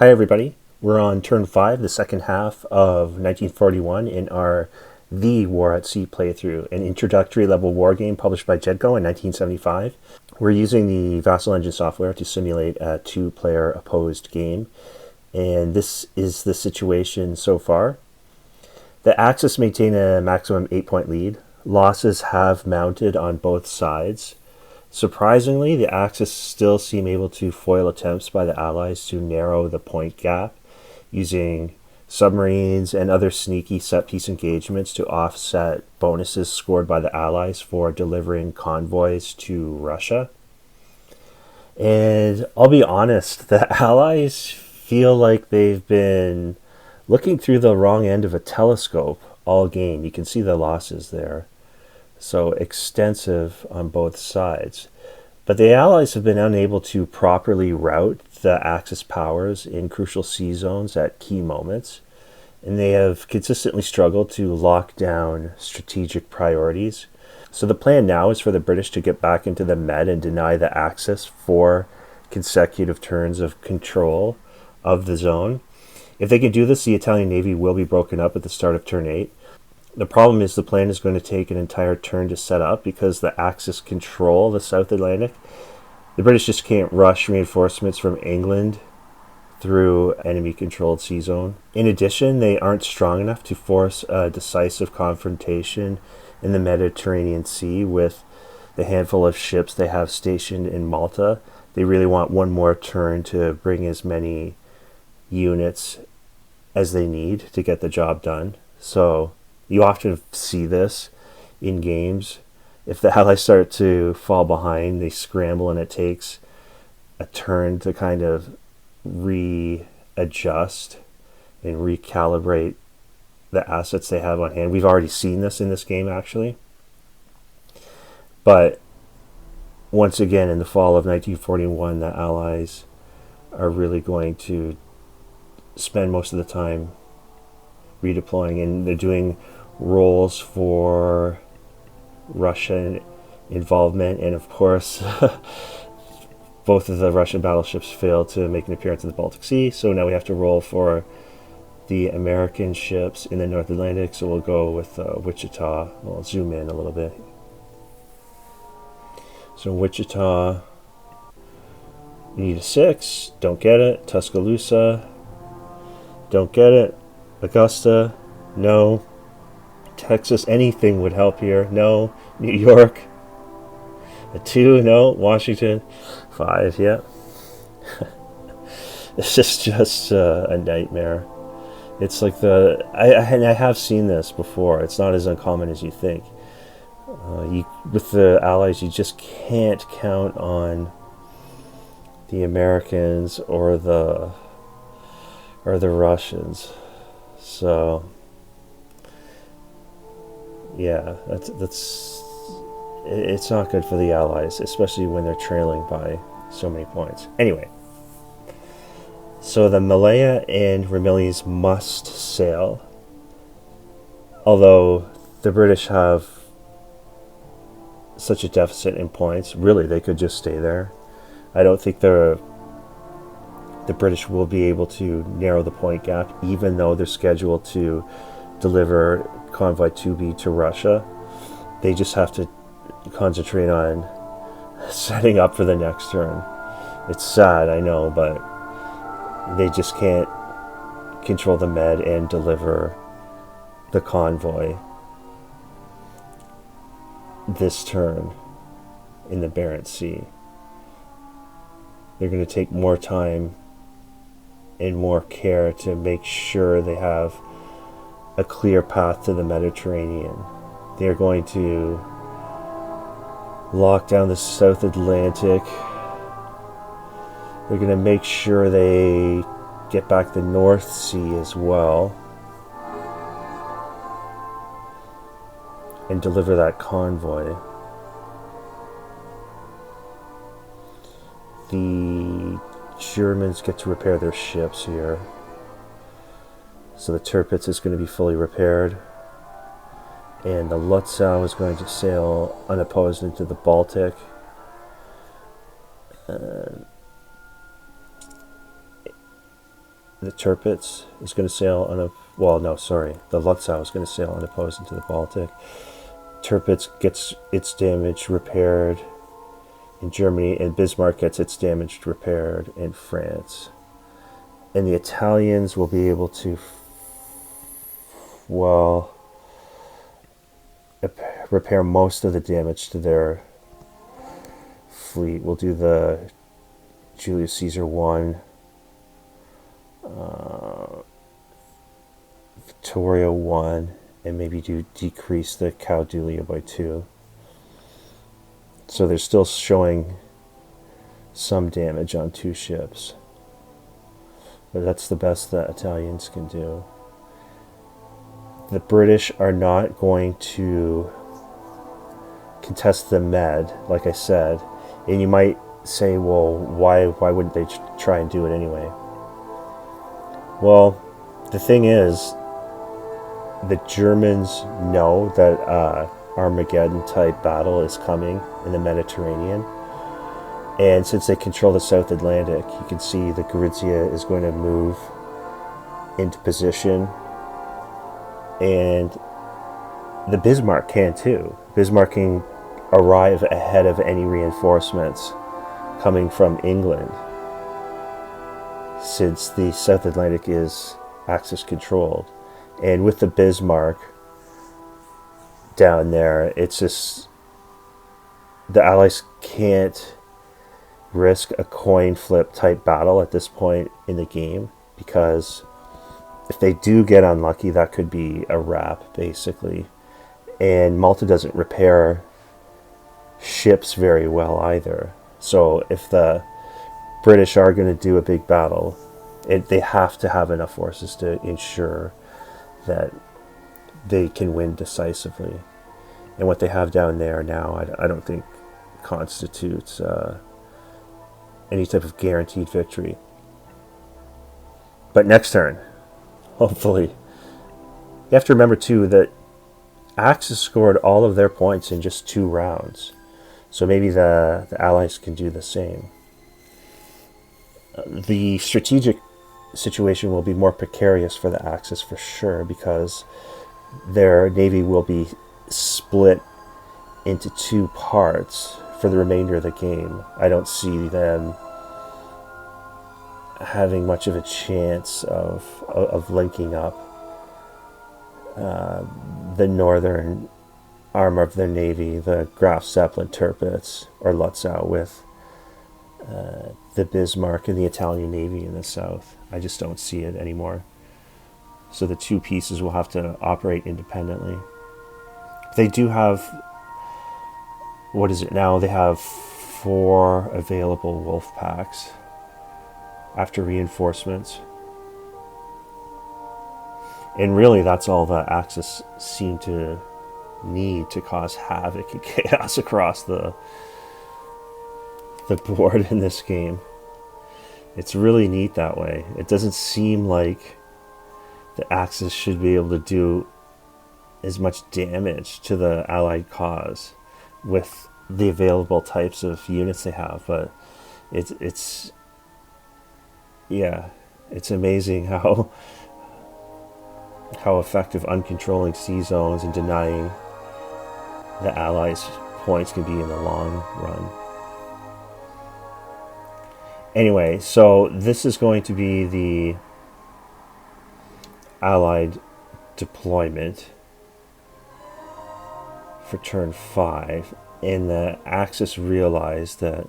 Hi everybody, we're on turn 5, the second half of 1941 in our The War at Sea playthrough, an introductory level war game published by Jedko in 1975. We're using the Vassal Engine software to simulate a two-player opposed game, and this is the situation so far. The Axis maintain a maximum 8-point lead. Losses have mounted on both sides. Surprisingly, the Axis still seem able to foil attempts by the Allies to narrow the point gap using submarines and other sneaky set-piece engagements to offset bonuses scored by the Allies for delivering convoys to Russia. And I'll be honest, the Allies feel like they've been looking through the wrong end of a telescope all game. You can see the losses there. So extensive on both sides. But the Allies have been unable to properly route the Axis powers in crucial sea zones at key moments, and they have consistently struggled to lock down strategic priorities. So the plan now is for the British to get back into the Med and deny the Axis 4 consecutive turns of control of the zone. If they can do this, the Italian Navy will be broken up at the start of turn 8. The problem is the plan is going to take an entire turn to set up because the Axis control the South Atlantic. The British just can't rush reinforcements from England through enemy-controlled sea zone. In addition, they aren't strong enough to force a decisive confrontation in the Mediterranean Sea with the handful of ships they have stationed in Malta. They really want one more turn to bring as many units as they need to get the job done. So you often see this in games. If the Allies start to fall behind, they scramble and it takes a turn to kind of readjust and recalibrate the assets they have on hand. We've already seen this in this game, actually. But once again, in the fall of 1941, the Allies are really going to spend most of the time redeploying, and they're doing roles for Russian involvement, and of course both of the Russian battleships failed to make an appearance in the Baltic Sea, so now we have to roll for the American ships in the North Atlantic. So we'll go with Wichita. We'll zoom in a little bit. So Wichita, we need a 6, don't get it. Tuscaloosa, don't get it. Augusta, no. Texas, anything would help here. No. New York, a 2, no. Washington, 5, yeah. This is just a nightmare. It's like I have seen this before. It's not as uncommon as you think. With the Allies, you just can't count on the Americans or the Russians. So yeah, it's not good for the Allies, especially when they're trailing by so many points. Anyway, so the Malaya and Ramillies must sail, although the British have such a deficit in points. Really, they could just stay there. I don't think the British will be able to narrow the point gap, even though they're scheduled to deliver Convoy 2B to Russia. They just have to concentrate on setting up for the next turn. It's sad, I know, but they just can't control the Med and deliver the convoy this turn in the Barents Sea. They're going to take more time and more care to make sure they have a clear path to the Mediterranean. They're going to lock down the South Atlantic. They're going to make sure they get back the North Sea as well and deliver that convoy. The Germans get to repair their ships here. So the Tirpitz is going to be fully repaired, and the Lutzow is going to sail unopposed into the Baltic. The Tirpitz is going to sail on a... Well, no, sorry. The Lutzow is going to sail unopposed into the Baltic. Tirpitz gets its damage repaired in Germany, and Bismarck gets its damage repaired in France. And the Italians will be able to, well, repair most of the damage to their fleet. We'll do the Julius Caesar 1, Victoria 1, and maybe decrease the Caudilia by 2. So they're still showing some damage on 2 ships. But that's the best that Italians can do. The British are not going to contest the Med, like I said. And you might say, well, why wouldn't they try and do it anyway? Well, the thing is, the Germans know that Armageddon-type battle is coming in the Mediterranean. And since they control the South Atlantic, you can see the Gorizia is going to move into position. And the Bismarck can too. Bismarck can arrive ahead of any reinforcements coming from England, since the South Atlantic is Axis controlled. And with the Bismarck down there, it's just the Allies can't risk a coin flip type battle at this point in the game, because if they do get unlucky, that could be a wrap basically. And Malta doesn't repair ships very well either. So if the British are going to do a big battle, they have to have enough forces to ensure that they can win decisively. And what they have down there now, I don't think constitutes any type of guaranteed victory. But next turn, hopefully. You have to remember too that Axis scored all of their points in just 2 rounds. So maybe the Allies can do the same. The strategic situation will be more precarious for the Axis for sure, because their navy will be split into 2 parts for the remainder of the game. I don't see them having much of a chance of linking up the northern arm of their navy, the Graf Zeppelin Tirpitz or Lutzow, with the Bismarck and the Italian navy in the south. I just don't see it anymore. So the 2 pieces will have to operate independently. They do have, what is it now? They have 4 available wolf packs after reinforcements. And really, that's all the Axis seem to need to cause havoc and chaos across the board in this game. It's really neat that way. It doesn't seem like the Axis should be able to do as much damage to the Allied cause with the available types of units they have, but it's amazing how effective uncontrolling sea zones and denying the Allies points can be in the long run. Anyway, so this is going to be the Allied deployment for turn 5, and the Axis realized that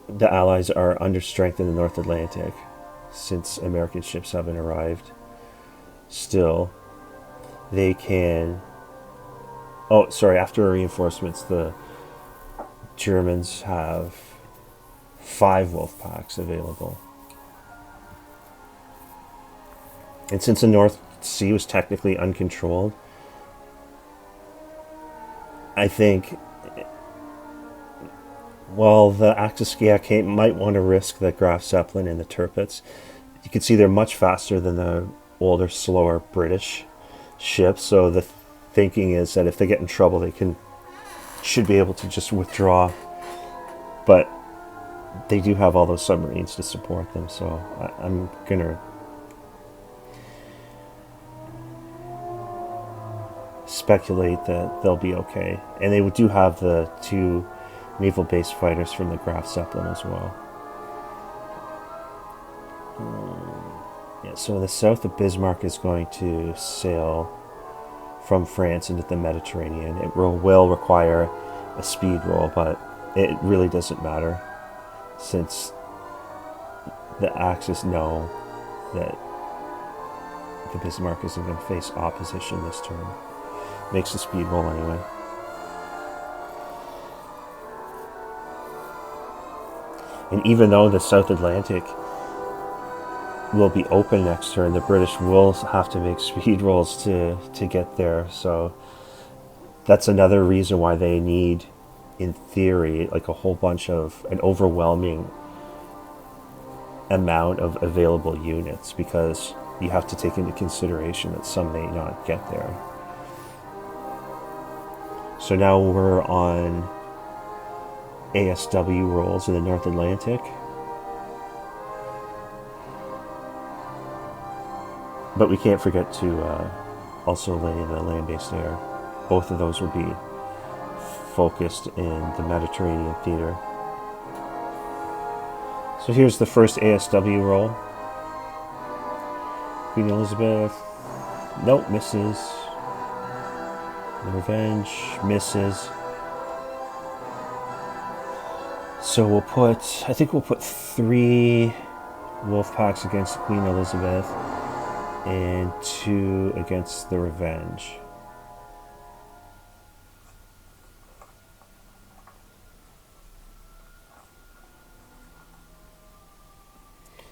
the Allies are understrengthened in the North Atlantic since American ships haven't arrived. Still, they can... Oh, sorry, after reinforcements, the Germans have 5 wolf packs available. And since the North Sea was technically uncontrolled, I think, well, the Axis might want to risk the Graf Zeppelin and the Tirpitz. You can see they're much faster than the older, slower British ships. So the thinking is that if they get in trouble, they should be able to just withdraw. But they do have all those submarines to support them, so I'm gonna speculate that they'll be okay. And they do have the 2 naval-based fighters from the Graf Zeppelin as well. Yeah, so in the south, the Bismarck is going to sail from France into the Mediterranean. It will require a speed roll, but it really doesn't matter since the Axis know that the Bismarck isn't going to face opposition this turn. Makes the speed roll anyway. And even though the South Atlantic will be open next turn, the British will have to make speed rolls to get there. So that's another reason why they need, in theory, like a whole bunch of, an overwhelming amount of available units, because you have to take into consideration that some may not get there. So now we're on ASW rolls in the North Atlantic. But we can't forget to also lay the land-based air. Both of those will be focused in the Mediterranean theater. So here's the first ASW roll. Queen Elizabeth, nope, misses. The Revenge misses. So I think we'll put 3 wolf packs against the Queen Elizabeth and 2 against the Revenge.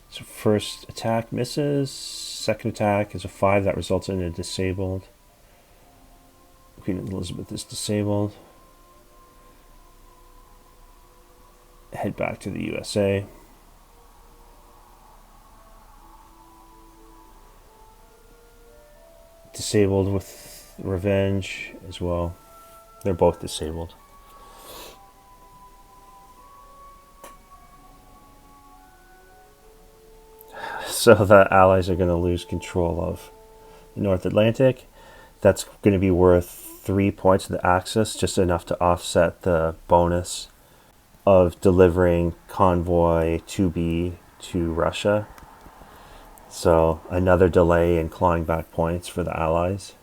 So first attack misses. Second attack is a 5 that results in a disabled. Queen Elizabeth is disabled. Head back to the USA. Disabled with Revenge as well. They're both disabled. So the Allies are going to lose control of the North Atlantic. That's going to be worth 3 points to the Axis, just enough to offset the bonus of delivering Convoy 2B to Russia. So another delay in clawing back points for the Allies.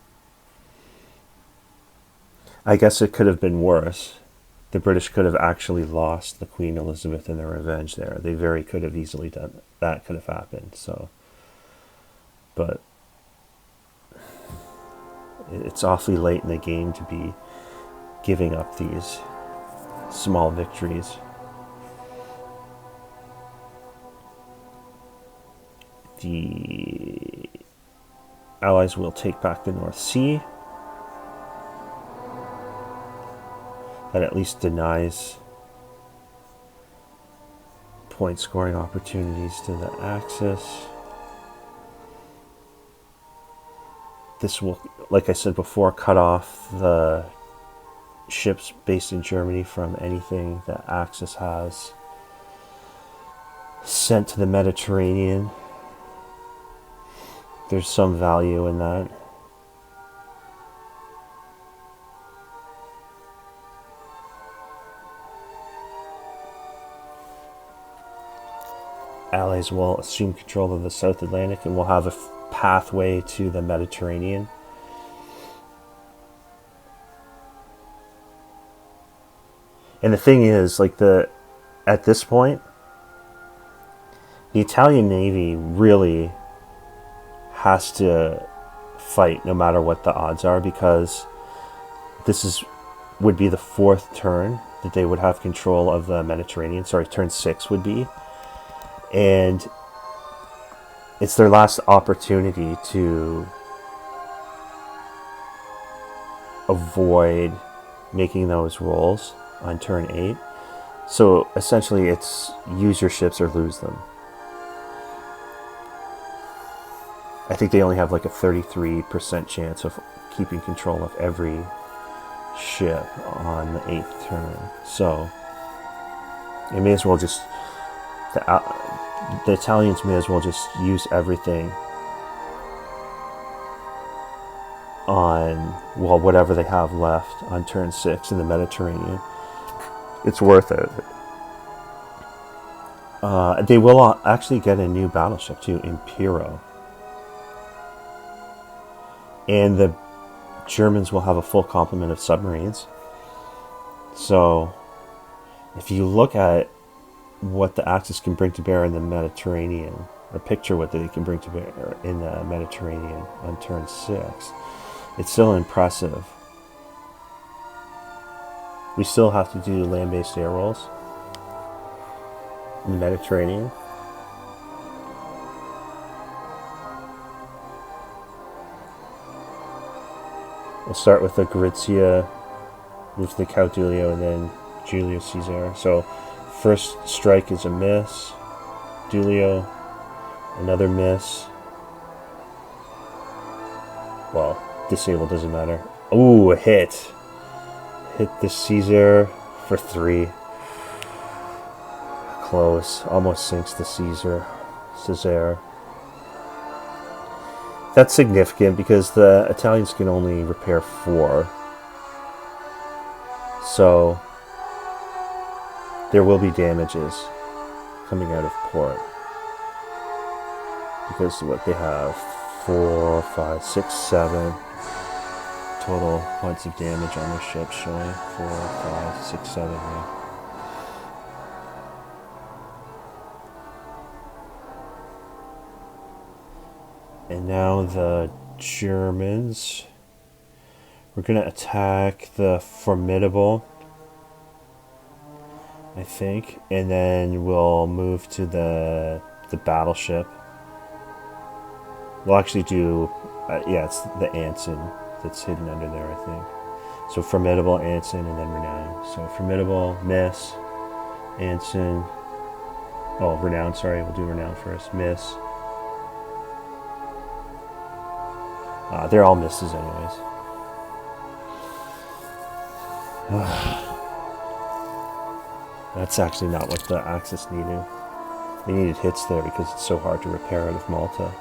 I guess it could have been worse. The British could have actually lost the Queen Elizabeth and the Revenge there. They very could have easily done that. That could have happened. So, but it's awfully late in the game to be giving up these small victories. The Allies will take back the North Sea. That at least denies point scoring opportunities to the Axis. This will, like I said before, cut off the ships based in Germany from anything that Axis has sent to the Mediterranean. There's some value in that. Allies will assume control of the South Atlantic and will have a pathway to the Mediterranean. And the thing is, like, at this point, the Italian Navy really has to fight no matter what the odds are, because this would be the 4th turn that they would have control of the Mediterranean. Sorry, turn 6 would be. And it's their last opportunity to avoid making those rolls on turn 8. So essentially it's use your ships or lose them. I think they only have like a 33% chance of keeping control of every ship on the 8th turn. So you may as well just the Italians may as well just use everything on, well, whatever they have left on turn 6 in the Mediterranean. It's worth it. They will actually get a new battleship too, Impero. And the Germans will have a full complement of submarines. So if you look at what the Axis can bring to bear in the Mediterranean, or picture what they can bring to bear in the Mediterranean on turn 6, it's still impressive. We still have to do land-based air rolls in the Mediterranean. We'll start with the Gorizia, move to the Caudilio, and then Julius Caesar. So first strike is a miss. Giulio, another miss. Well, disable doesn't matter. Ooh, a hit. Hit the Caesar for 3. Close. Almost sinks the Caesar. That's significant because the Italians can only repair 4. So there will be damages coming out of port. Because what they have, 4, 5, 6, 7 total points of damage on their ship showing 4, 5, 6, 7 here. And now the Germans, we're going to attack the Formidable, I think, and then we'll move to the battleship. We'll actually do, yeah, it's the Anson that's hidden under there, I think. So Formidable, Anson, and then Renown. So Formidable, miss, Anson, oh, Renown, sorry, we'll do Renown first, miss. They're all misses anyways. That's actually not what the Axis needed. They needed hits there because it's so hard to repair out of Malta.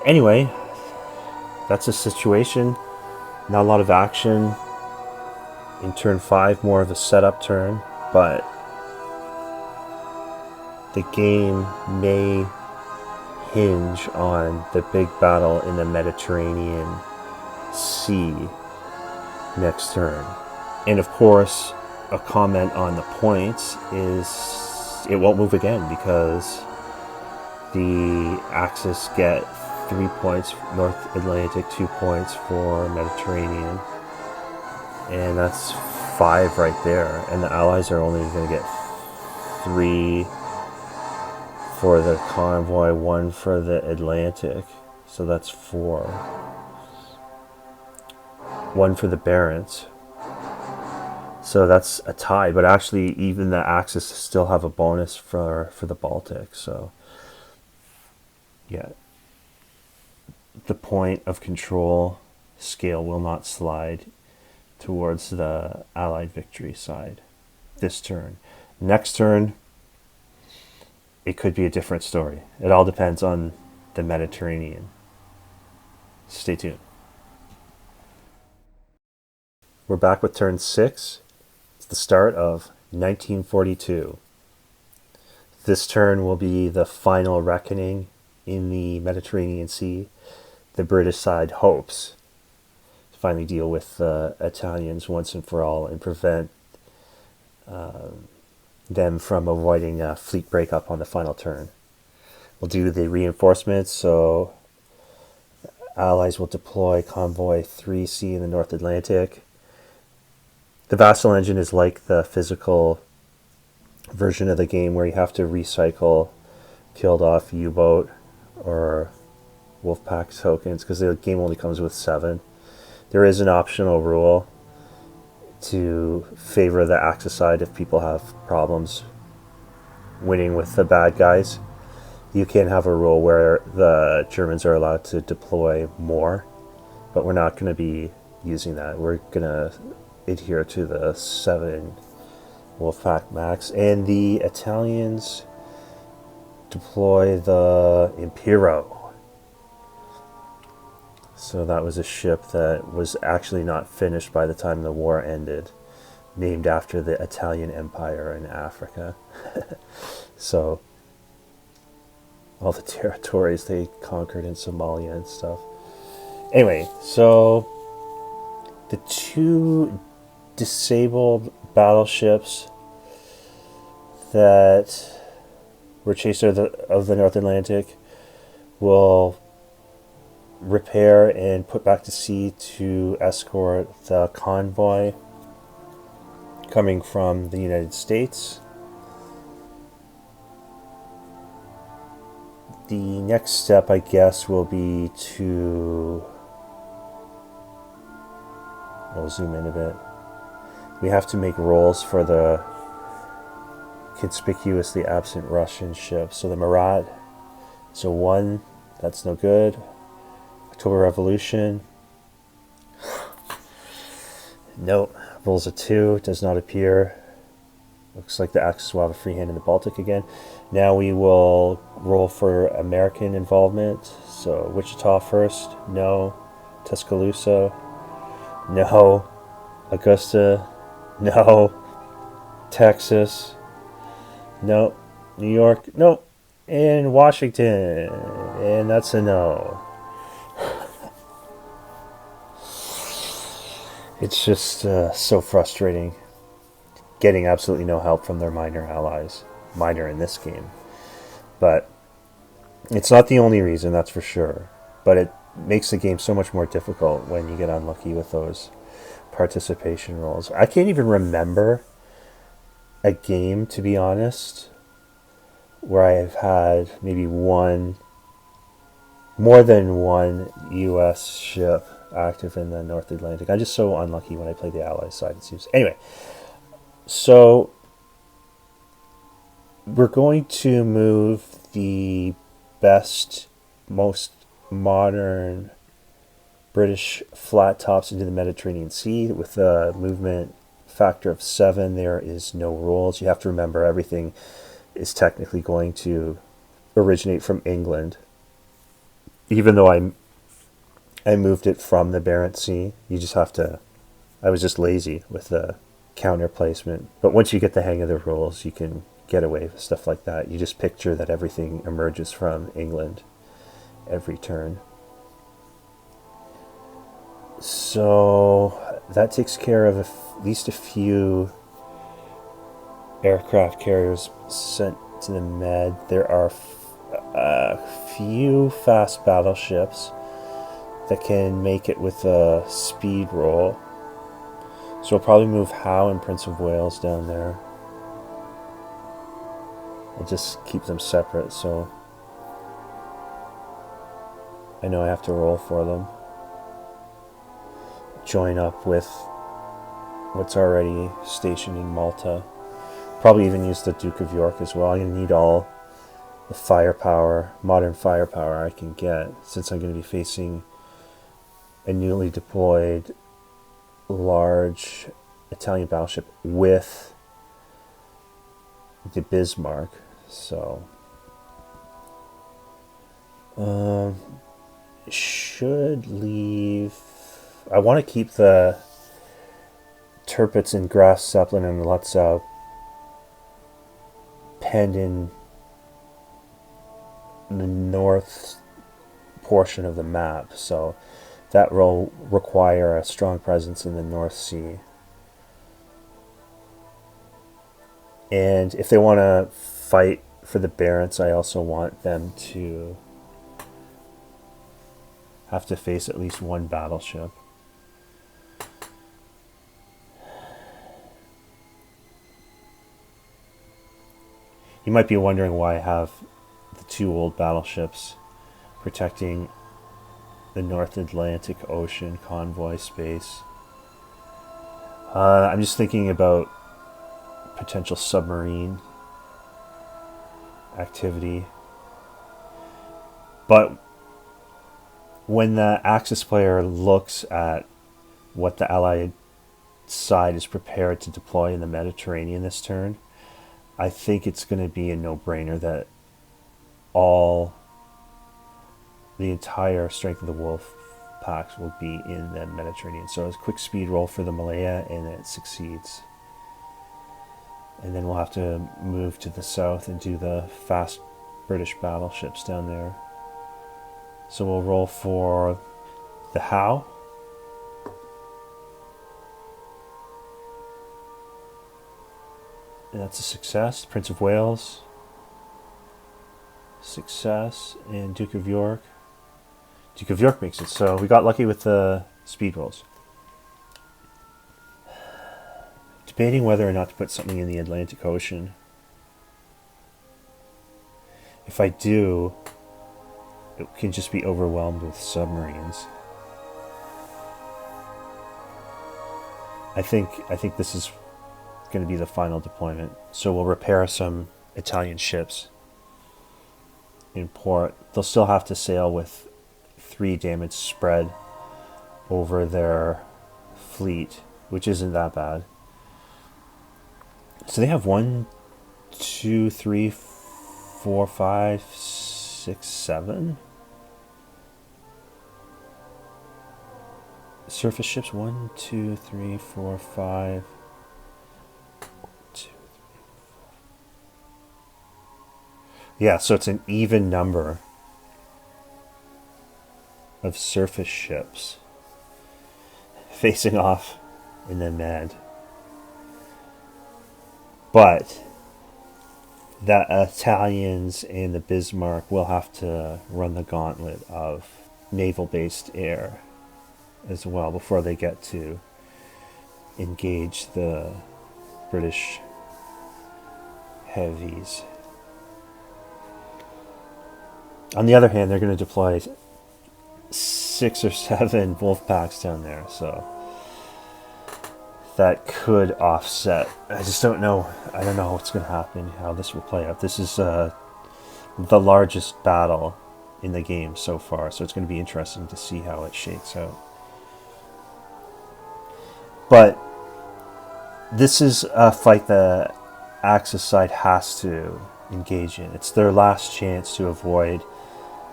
Anyway, that's the situation. Not a lot of action in turn 5, more of a setup turn, but the game may hinge on the big battle in the Mediterranean Sea next turn. And of course, a comment on the points is it won't move again because the Axis get 3 points North Atlantic, 2 points for Mediterranean, and that's 5 right there. And the Allies are only going to get 3 for the convoy, 1 for the Atlantic, so that's 4. 1 for the Barents. So that's a tie, but actually even the Axis still have a bonus for the Baltic. So yeah, the point of control scale will not slide towards the Allied victory side this turn. Next turn, it could be a different story. It all depends on the Mediterranean. Stay tuned. We're back with turn 6. It's the start of 1942. This turn will be the final reckoning in the Mediterranean Sea. The British side hopes to finally deal with the Italians once and for all and prevent them from avoiding a fleet breakup on the final turn. We'll do the reinforcements, so Allies will deploy Convoy 3C in the North Atlantic. The Vassal engine is like the physical version of the game where you have to recycle killed off U-boat or Wolfpack tokens because the game only comes with 7. There is an optional rule to favor the Axis side if people have problems winning with the bad guys. You can have a rule where the Germans are allowed to deploy more, but we're not going to be using that. We're going to adhere to the 7 Wolfpack Max. And the Italians deploy the Impero. So that was a ship that was actually not finished by the time the war ended, named after the Italian Empire in Africa. So all the territories they conquered in Somalia and stuff. Anyway, so the two disabled battleships that were chased of the North Atlantic will repair and put back to sea to escort the convoy coming from the United States. The next step, I guess, will be to... I'll zoom in a bit. We have to make rolls for the conspicuously absent Russian ships. So the Marat, so 1, that's no good. October Revolution, nope. Rolls a 2, does not appear. Looks like the Axis will have a free hand in the Baltic again. Now we will roll for American involvement. So Wichita first, no. Tuscaloosa, no. Augusta, no. Texas, no. New York, no. And Washington, and that's a no. It's just so frustrating getting absolutely no help from their minor allies. Minor in this game. But it's not the only reason, that's for sure. But it makes the game so much more difficult when you get unlucky with those participation rolls. I can't even remember a game, to be honest, where I've had maybe more than one U.S. ship active in the North Atlantic. I'm just so unlucky when I play the Allies side, it seems. Anyway, so we're going to move the best, most modern British flat tops into the Mediterranean Sea with a movement factor of 7. There is no rules. You have to remember everything is technically going to originate from England. Even though I moved it from the Barents Sea. You just have to... I was just lazy with the counter placement. But once you get the hang of the rules, you can get away with stuff like that. You just picture that everything emerges from England every turn. So that takes care of at least a few aircraft carriers sent to the Med. There are a few fast battleships that can make it with a speed roll. So I'll probably move Howe and Prince of Wales down there. I'll just keep them separate so I know I have to roll for them. Join up with what's already stationed in Malta. Probably even use the Duke of York as well. I'm going to need all the firepower, modern firepower I can get, since I'm going to be facing a newly deployed large Italian battleship with the Bismarck. So should leave... I want to keep the Tirpitz and Graf Zeppelin and Lutzow penned in the north portion of the map, so that will require a strong presence in the North Sea. And if they want to fight for the Barents, I also want them to have to face at least one battleship. You might be wondering why I have the 2 old battleships protecting the North Atlantic Ocean convoy space. I'm just thinking about potential submarine activity. But when the Axis player looks at what the Allied side is prepared to deploy in the Mediterranean this turn, I think it's going to be a no-brainer that the entire strength of the wolf packs will be in the Mediterranean. So it's a quick speed roll for the Malaya, and it succeeds. And then we'll have to move to the south and do the fast British battleships down there. So we'll roll for the Howe. And that's a success. Prince of Wales. Success. And Duke of York. Duke of York makes it. So we got lucky with the speed rolls. Debating whether or not to put something in the Atlantic Ocean. If I do, it can just be overwhelmed with submarines. I think this is going to be the final deployment. So we'll repair some Italian ships in port. They'll still have to sail with 3 damage spread over their fleet, which isn't that bad. So they have 1, 2, 3, 4, 5, 6, 7 surface ships. 1, 2, 3, 4, 5. 2, 3, 4. Yeah, so it's an even number of surface ships facing off in the Med. But the Italians and the Bismarck will have to run the gauntlet of naval-based air as well before they get to engage the British heavies. On the other hand, they're going to deploy 6 or 7 wolf packs down there, so that could offset. I just don't know. I don't know what's going to happen, how this will play out. This is the largest battle in the game so far, so it's going to be interesting to see how it shakes out. But this is a fight the Axis side has to engage in. It's their last chance to avoid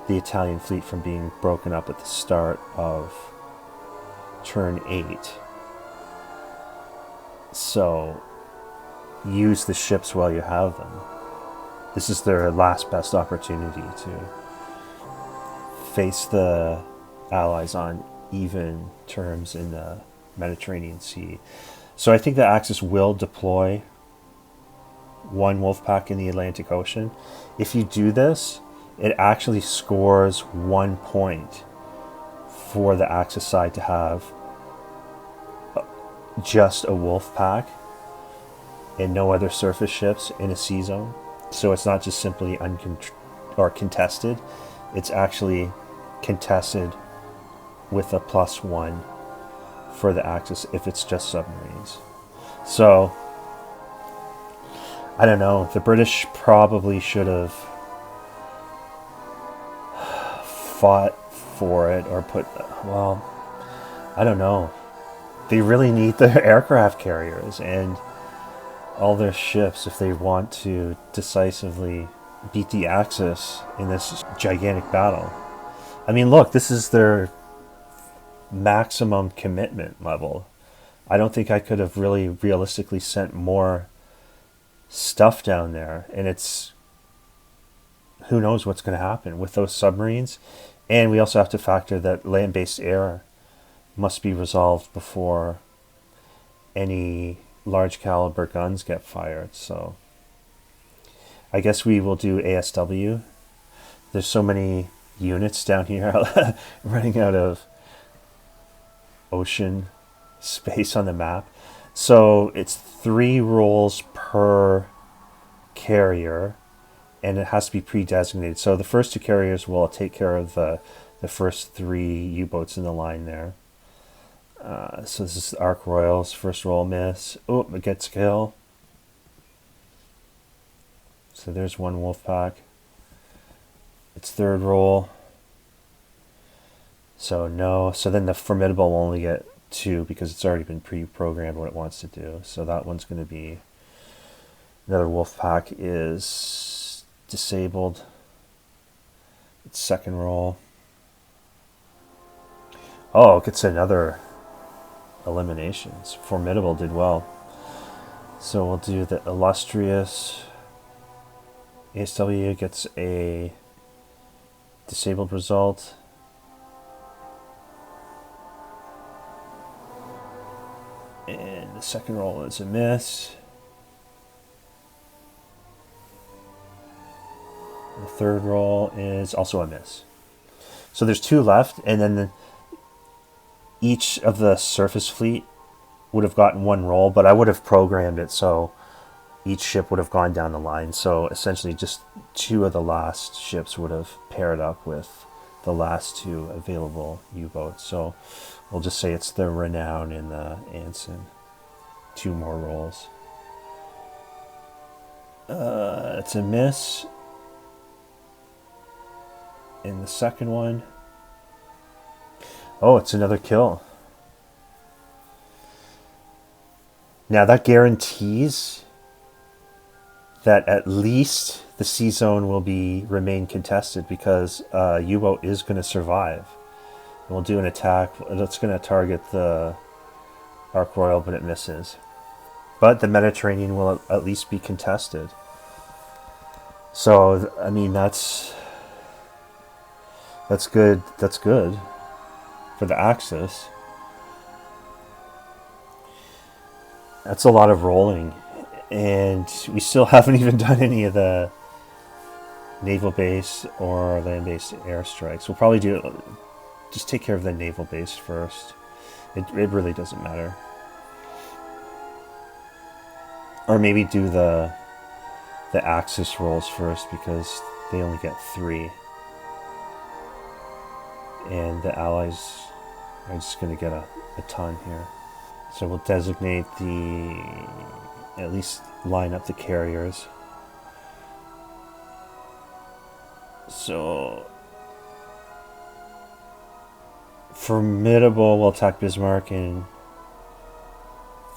the Italian fleet from being broken up at the start of turn 8. So use the ships while you have them. This is their last best opportunity to face the Allies on even terms in the Mediterranean Sea. So I think the Axis will deploy 1 wolf pack in the Atlantic Ocean. If you do this, it actually scores 1 point for the Axis side to have just a wolf pack and no other surface ships in a sea zone. So it's not just simply contested. It's actually contested with a +1 for the Axis if it's just submarines. So I don't know. The British probably should have fought for it or well, I don't know. They really need their aircraft carriers and all their ships if they want to decisively beat the Axis in this gigantic battle. I mean, look, this is their maximum commitment level. I don't think I could have really realistically sent more stuff down there, and it's who knows what's going to happen with those submarines. And we also have to factor that land-based air must be resolved before any large caliber guns get fired. So I guess we will do ASW. There's so many units down here running out of ocean space on the map. So it's 3 rolls per carrier, and it has to be pre-designated. So the first 2 carriers will take care of the first 3 U-boats in the line there. So this is Ark Royals, first roll miss. Oh, it gets kill. So there's 1 wolf pack. It's 3rd roll. So no. So then the Formidable will only get 2 because it's already been pre-programmed what it wants to do. So that one's going to be another wolf pack is disabled. Its second roll. Oh, it gets another eliminations. Formidable did well. So we'll do the illustrious. ASW gets a disabled result. And the second roll is a miss. The third roll is also a miss. So there's 2 left, and then each of the surface fleet would have gotten 1 roll, but I would have programmed it so each ship would have gone down the line. So essentially just 2 of the last ships would have paired up with the last 2 available U-boats. So we'll just say it's the Renown and the Anson. 2 more rolls. It's a miss. In the second one. Oh, it's another kill. Now that guarantees that at least the sea zone will remain contested because U-boat is going to survive. And we'll do an attack that's going to target the Ark Royal, but it misses. But the Mediterranean will at least be contested. So I mean that's good. That's good for the Axis. That's a lot of rolling. And we still haven't even done any of the naval base or land-based airstrikes. We'll probably just take care of the naval base first. It really doesn't matter. Or maybe do the Axis rolls first because they only get 3. And the Allies are just going to get a ton here. So we'll designate at least line up the carriers. So Formidable will attack Bismarck and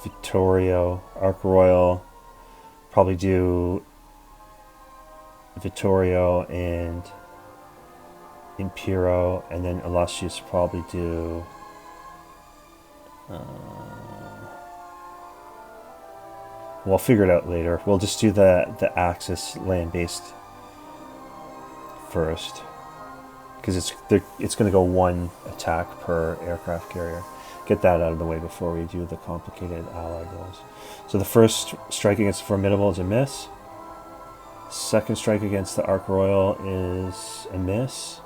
Vittorio. Ark Royal probably do Vittorio and Impero, and then Illustrious probably do we'll figure it out later. We'll just do the Axis land-based first because it's going to go 1 attack per aircraft carrier. Get that out of the way before we do the complicated Allied rolls. So the first strike against Formidable is a miss. Second strike against the Ark Royal is a miss.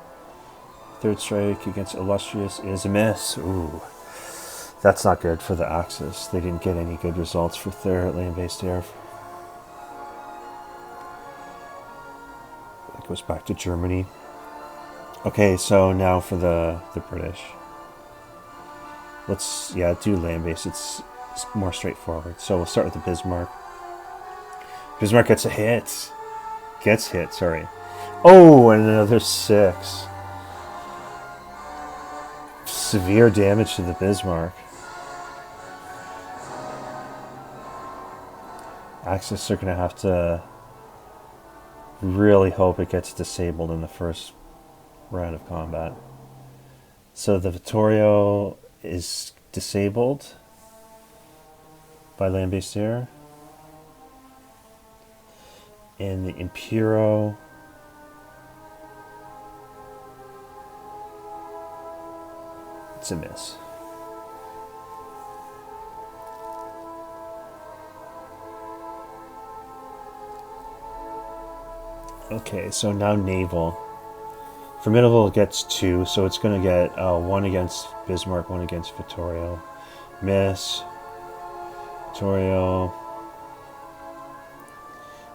Third strike against Illustrious is a miss. Ooh, that's not good for the Axis. They didn't get any good results for their land-based air. It goes back to Germany. Okay, so now for the British. Let's do land-based. It's more straightforward. So we'll start with the Bismarck. Bismarck gets a hit. Sorry. Oh, and another 6. Severe damage to the Bismarck. Axis are going to have to really hope it gets disabled in the first round of combat. So the Vittorio is disabled by land-based air. And the Impero it's a miss. Okay, so now naval. Formidable gets 2, so it's going to get 1 against Bismarck, 1 against Vittorio. Miss. Vittorio.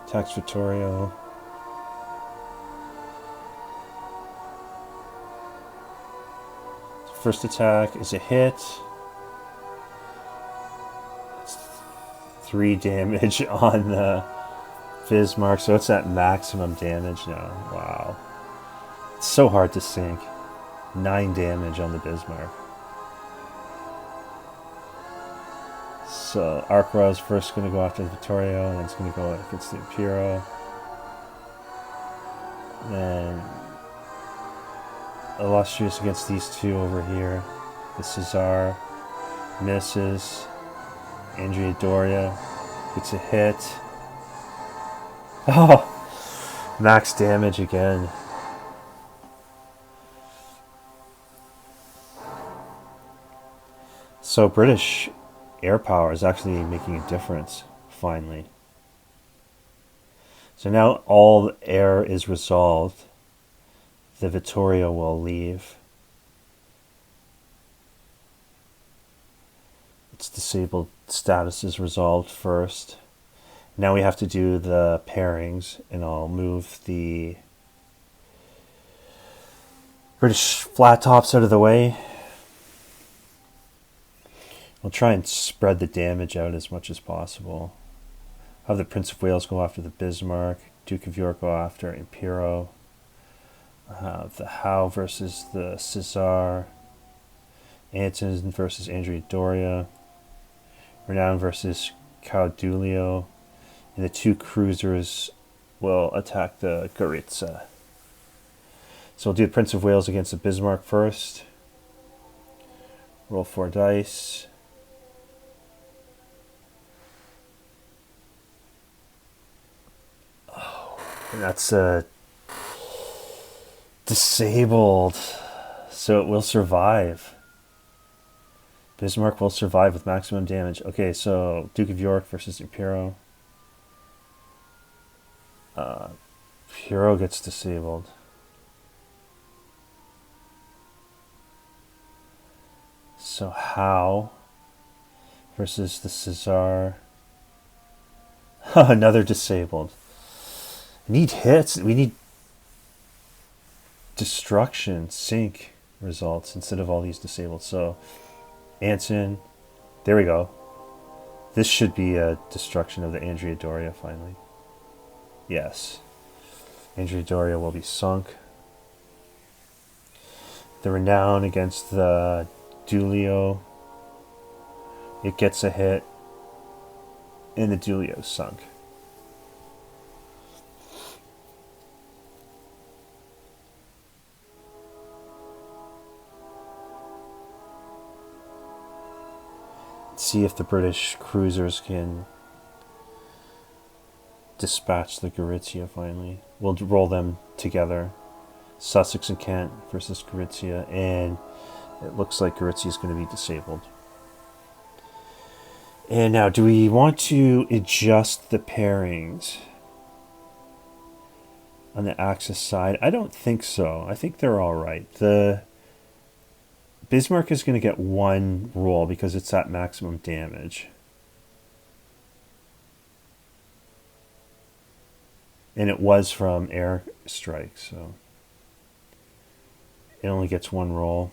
Attacks Vittorio. First attack is a hit. It's 3 damage on the Bismarck, so it's at maximum damage now. Wow. It's so hard to sink. 9 damage on the Bismarck. So Arcra is first going to go after the Vittorio, and then it's going to go against the Impero. Then Illustrious against these two over here. The Cesar misses. Andrea Doria gets a hit. Oh! Max damage again. So British air power is actually making a difference, finally. So now all air is resolved. The Vittorio will leave. Its disabled status is resolved first. Now we have to do the pairings, and I'll move the British flat tops out of the way. I'll try and spread the damage out as much as possible. I'll have the Prince of Wales go after the Bismarck, Duke of York go after Impero. I'll have the Howe versus the Cesar, Anton versus Andrea Doria, Renown versus Caudulio, and the two cruisers will attack the Goritza. So we'll do the Prince of Wales against the Bismarck first. Roll 4 dice. Oh, and that's disabled, so it will survive. Bismarck will survive with maximum damage. Okay, so Duke of York versus Impero. Impero gets disabled. So Howe versus the Cesar. Another disabled. We need hits. We need destruction, sink results instead of all these disabled. So Anson, there we go. This should be a destruction of the Andrea Doria finally. Yes. Andrea Doria will be sunk. The Renown against the Giulio. It gets a hit. And the Giulio's sunk. Let's see if the British cruisers can dispatch the Gorizia finally. We'll roll them together. Sussex and Kent versus Gorizia, and it looks like Gorizia is going to be disabled. And now, do we want to adjust the pairings on the Axis side? I don't think so. I think they're all right. The Bismarck is going to get one roll because it's at maximum damage. And it was from air strike, so it only gets one roll.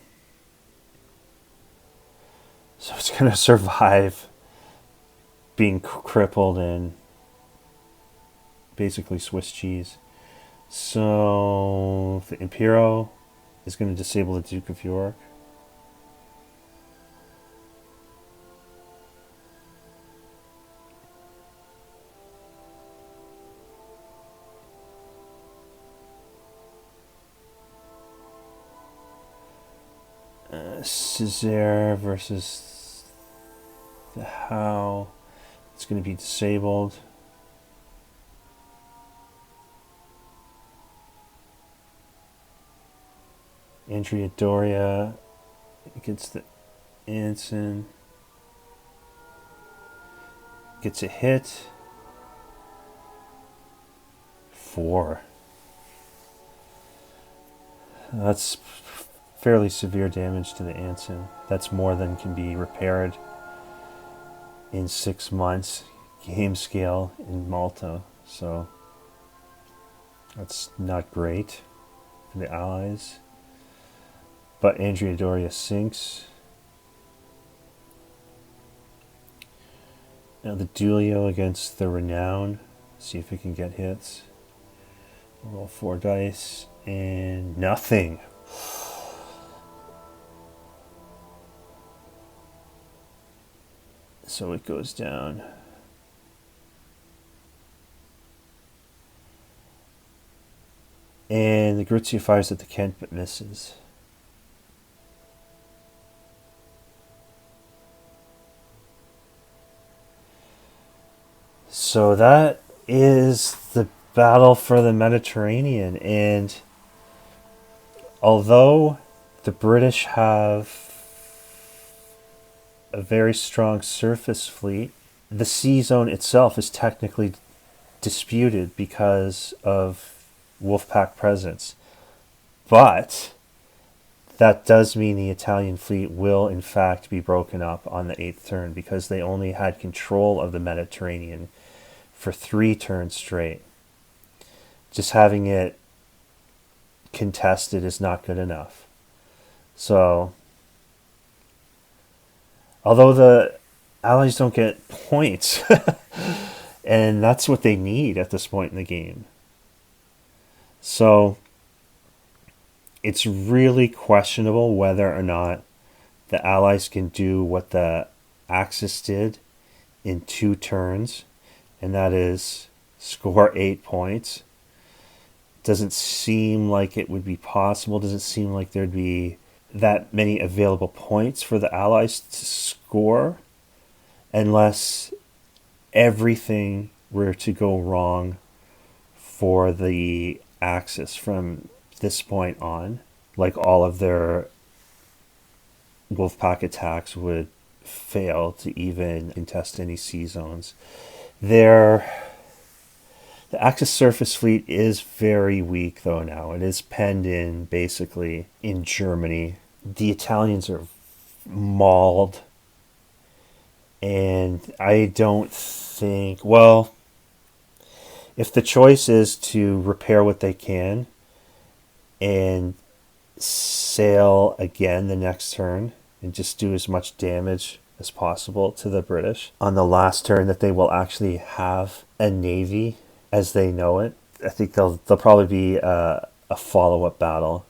So it's going to survive being crippled and basically Swiss cheese. So the Impero is going to disable the Duke of York. Cesar versus the Howe. It's going to be disabled. Andrea Doria against the Anson. Gets a hit. 4. That's fairly severe damage to the Anson. That's more than can be repaired in 6 months game scale in Malta. So that's not great for the Allies. But Andrea Doria sinks. Now the Giulio against the Renown. See if we can get hits. Roll 4 dice and nothing. So it goes down. And the Gruzia fires at the Kent but misses. So that is the battle for the Mediterranean. And although the British have a very strong surface fleet, the sea zone itself is technically disputed because of Wolfpack presence. But that does mean the Italian fleet will in fact be broken up on the 8th turn because they only had control of the Mediterranean for 3 turns straight. Just having it contested is not good enough. So, although the Allies don't get points, and that's what they need at this point in the game. So, it's really questionable whether or not the Allies can do what the Axis did in 2 turns, and that is score 8 points. Doesn't seem like it would be possible. Doesn't seem like there'd be that many available points for the Allies to score unless everything were to go wrong for the Axis from this point on. Like all of their Wolfpack attacks would fail to even contest any sea zones. The Axis surface fleet is very weak though now. It is penned in basically in Germany. The Italians are mauled. And I don't think, well, if the choice is to repair what they can and sail again the next turn and just do as much damage as possible to the British on the last turn that they will actually have a navy as they know it, I think there'll probably be a follow-up battle.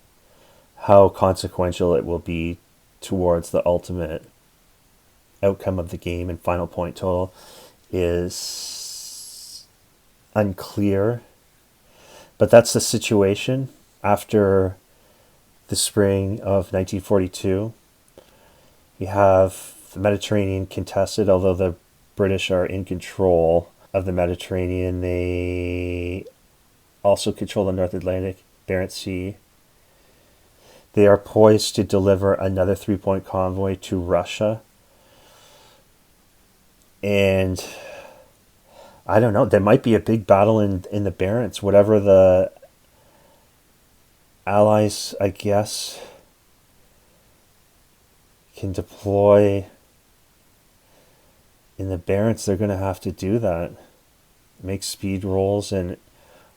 How consequential it will be towards the ultimate outcome of the game and final point total is unclear. But that's the situation after the spring of 1942. You have the Mediterranean contested, although the British are in control of the Mediterranean. They also control the North Atlantic, Barents Sea. They are poised to deliver another 3-point convoy to Russia. And I don't know, there might be a big battle in the Barents, whatever the Allies, I guess, can deploy in the Barents. They're going to have to do that. Make speed rolls and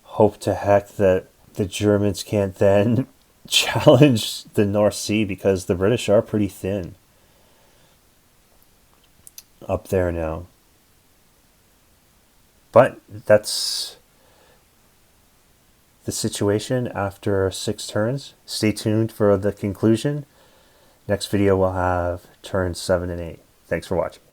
hope to heck that the Germans can't then challenge the North Sea because the British are pretty thin up there now. But that's the situation after 6 turns. Stay tuned for the conclusion. Next video will have turns 7 and 8. Thanks for watching.